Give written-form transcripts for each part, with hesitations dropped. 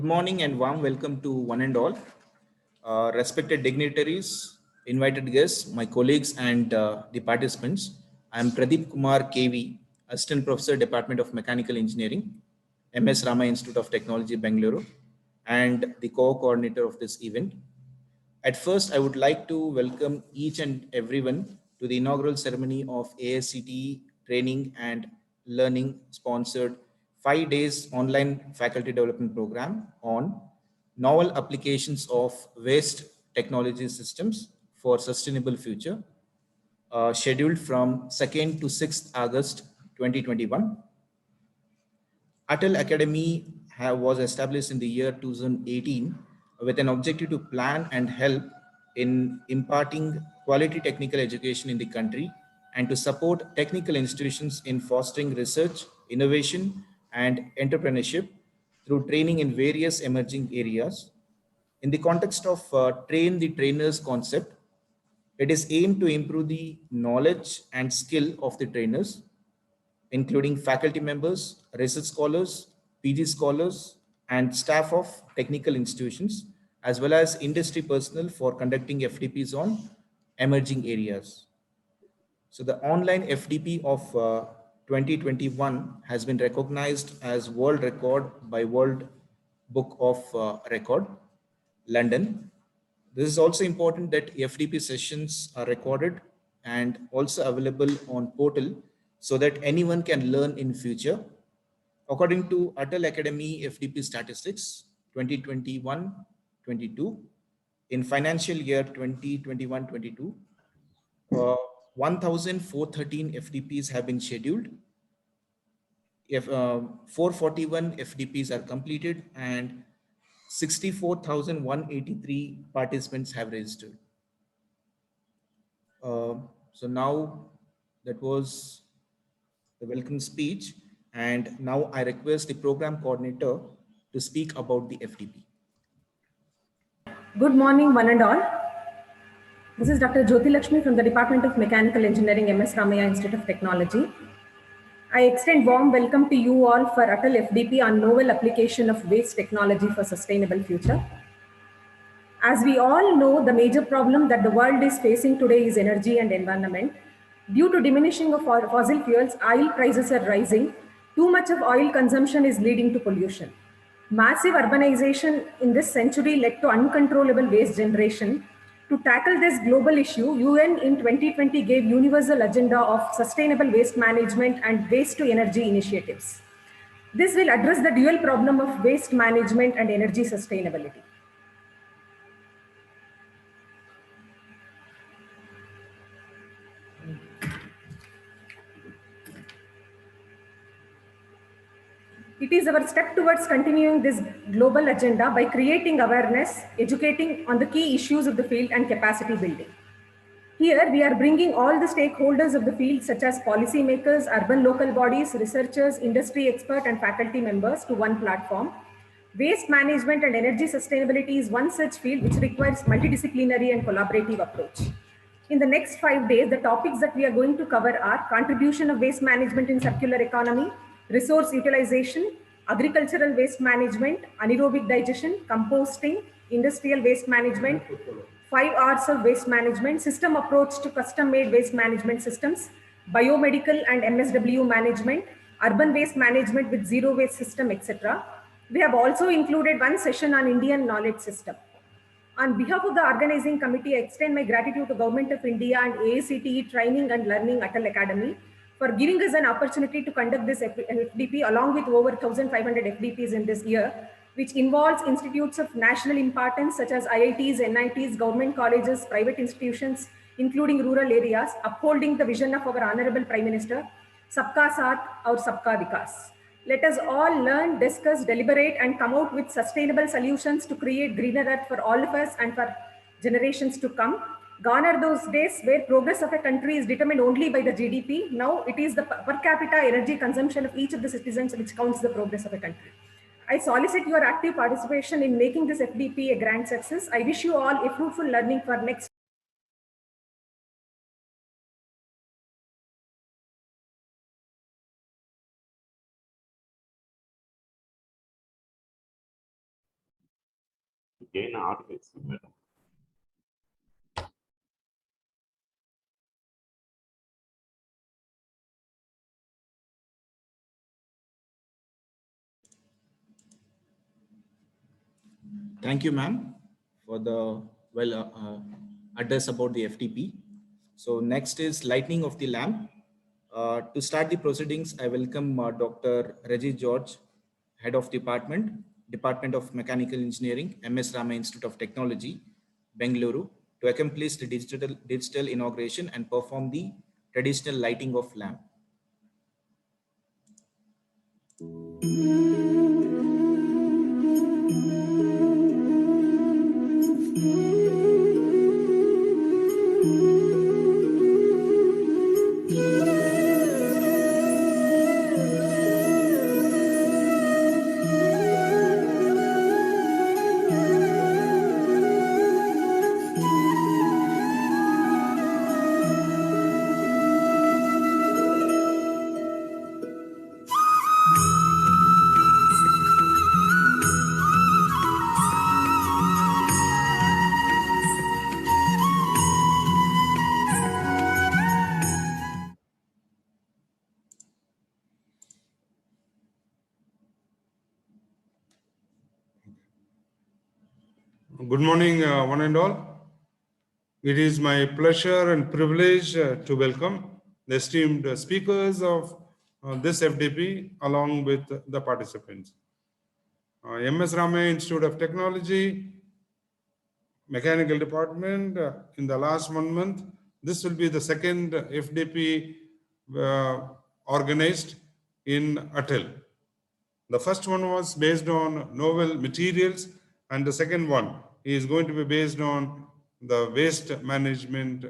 Good morning and warm welcome to one and all. Respected dignitaries, invited guests, my colleagues, and the participants. I am Pradeep Kumar KV, Assistant Professor, Department of Mechanical Engineering, MS Rama Institute of Technology, Bangalore, and the co-coordinator of this event. At first, I would like to welcome each and everyone to the inaugural ceremony of ASCTE Training and Learning sponsored 5 days online faculty development program on novel applications of waste technology systems for sustainable future, scheduled from 2nd to 6th August 2021. Atal Academy was established in the year 2018 with an objective to plan and help in imparting quality technical education in the country and to support technical institutions in fostering research, innovation, and entrepreneurship through training in various emerging areas. In the context of train the trainers concept, it is aimed to improve the knowledge and skill of the trainers, including faculty members, research scholars, PG scholars, and staff of technical institutions, as well as industry personnel for conducting FDPs on emerging areas. So the online FDP of 2021 has been recognized as world record by World Book of Record, London. This is also important that FDP sessions are recorded and also available on portal so that anyone can learn in future. According to Atal Academy FDP statistics 2021-22, in financial year 2021-22, 1,413 FDPs have been scheduled. If 441 FDPs are completed and 64,183 participants have registered. So now that was the welcome speech, and now I request the program coordinator to speak about the FDP. Good morning, one and all. This is Dr. Jyoti Lakshmi from the Department of Mechanical Engineering, MS Ramaiah Institute of Technology. I extend warm welcome to you all for Atal FDP on novel application of waste technology for sustainable future. As we all know, the major problem that the world is facing today is energy and environment. Due to diminishing of fossil fuels, oil prices are rising. Too much of oil consumption is leading to pollution. Massive urbanization in this century led to uncontrollable waste generation. To tackle this global issue, UN in 2020 gave universal agenda of sustainable waste management and waste to energy initiatives. This will address the dual problem of waste management and energy sustainability. It is our step towards continuing this global agenda by creating awareness, educating on the key issues of the field and capacity building. Here, we are bringing all the stakeholders of the field, such as policymakers, urban local bodies, researchers, industry experts, and faculty members to one platform. Waste management and energy sustainability is one such field which requires multidisciplinary and collaborative approach. In the next 5 days, the topics that we are going to cover are contribution of waste management in circular economy, resource utilization, agricultural waste management, anaerobic digestion, composting, industrial waste management, 5 R's of waste management, system approach to custom-made waste management systems, biomedical and MSW management, urban waste management with zero waste system, etc. We have also included one session on Indian knowledge system. On behalf of the organizing committee, I extend my gratitude to Government of India and AICTE Training and Learning Atal Academy for giving us an opportunity to conduct this FDP along with over 1,500 FDPs in this year, which involves institutes of national importance such as IITs, NITs, government colleges, private institutions, including rural areas, upholding the vision of our Honorable Prime Minister, Sabka Saath aur Sabka Vikas. Let us all learn, discuss, deliberate, and come out with sustainable solutions to create greener earth for all of us and for generations to come. Gone are those days where progress of a country is determined only by the GDP. Now it is the per capita energy consumption of each of the citizens which counts the progress of a country. I solicit your active participation in making this FDP a grand success. I wish you all a fruitful learning for next. gain audience, madam. Thank you, ma'am, for the address about the FTP. So next is lightning of the lamp. To start the proceedings, I welcome Dr. Reggie George, Head of Department of Mechanical Engineering, MS Rama Institute of Technology, Bengaluru, to accomplish the digital inauguration and perform the traditional lighting of lamp. Good morning, one and all. It is my pleasure and privilege to welcome the esteemed speakers of this FDP along with the participants. MS Rama Institute of Technology, Mechanical Department, in the last 1 month, this will be the second FDP organized in Atal. The first one was based on novel materials, and the second one is going to be based on the waste management.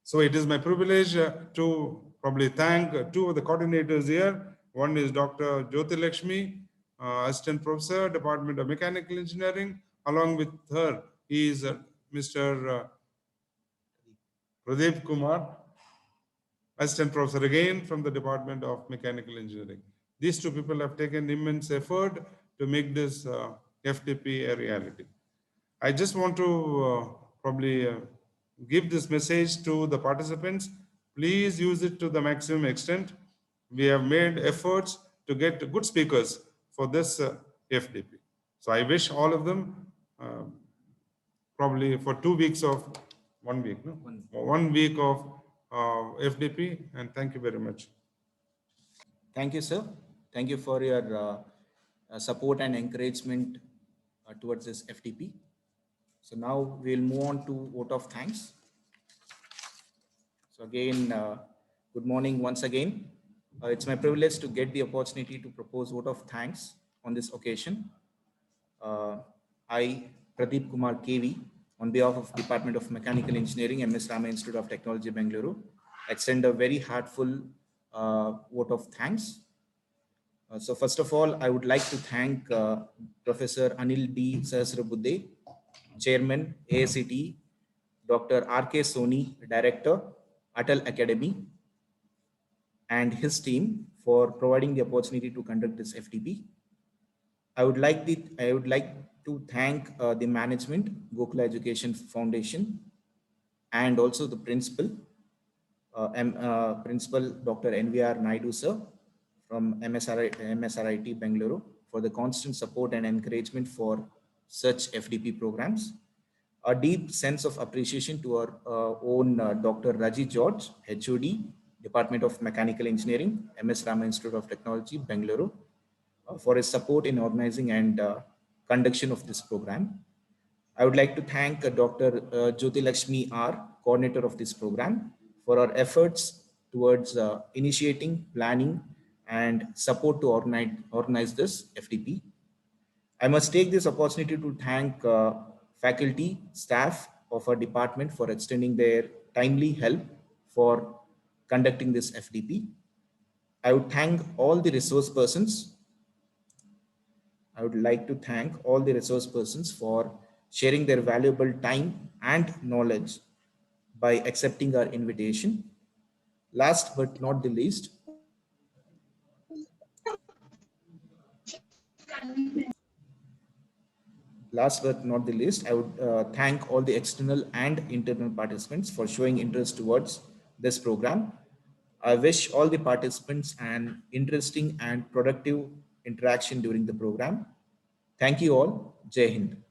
So it is my privilege to probably thank two of the coordinators here. One is Dr. Jyoti Lakshmi, Assistant Professor, Department of Mechanical Engineering. Along with her is Mr. Pradeep Kumar, Assistant Professor again from the Department of Mechanical Engineering. These two people have taken immense effort to make this FTP a reality. I just want to probably give this message to the participants. Please use it to the maximum extent. We have made efforts to get good speakers for this FTP. So I wish all of them probably for 2 weeks of 1 week, no? 1 week of FDP, and thank you very much. Thank you, sir. Thank you for your support and encouragement towards this FTP. So now we'll move on to vote of thanks. So again, good morning once again. It's my privilege to get the opportunity to propose vote of thanks on this occasion. I, Pradeep Kumar KV, on behalf of Department of Mechanical Engineering, MS Rama Institute of Technology, Bengaluru, extend a very heartful vote of thanks. So first of all, I would like to thank Professor Anil D. Sahasrabudhe, Chairman, AICTE, Dr. R.K. Soni, Director, Atal Academy, and his team for providing the opportunity to conduct this FTP. I would like to thank the management, Gokula Education Foundation, and also the principal, Principal Dr. NVR Naidu sir from MSRIT Bengaluru for the constant support and encouragement for such FDP programs. A deep sense of appreciation to our own Dr. Raji George, HOD, Department of Mechanical Engineering, MS Rama Institute of Technology, Bengaluru, for his support in organizing and conduction of this program. I would like to thank Dr. Jyoti Lakshmi R, coordinator of this program, for our efforts towards initiating, planning, and support to organize this FTP. I must take this opportunity to thank faculty, staff of our department for extending their timely help for conducting this FTP. I would thank all the resource persons. I would like to thank all the resource persons for sharing their valuable time and knowledge by accepting our invitation. Last but not the least, last but not the least, I would thank all the external and internal participants for showing interest towards this program. I wish all the participants an interesting and productive interaction during the program. Thank you all. Jai Hind.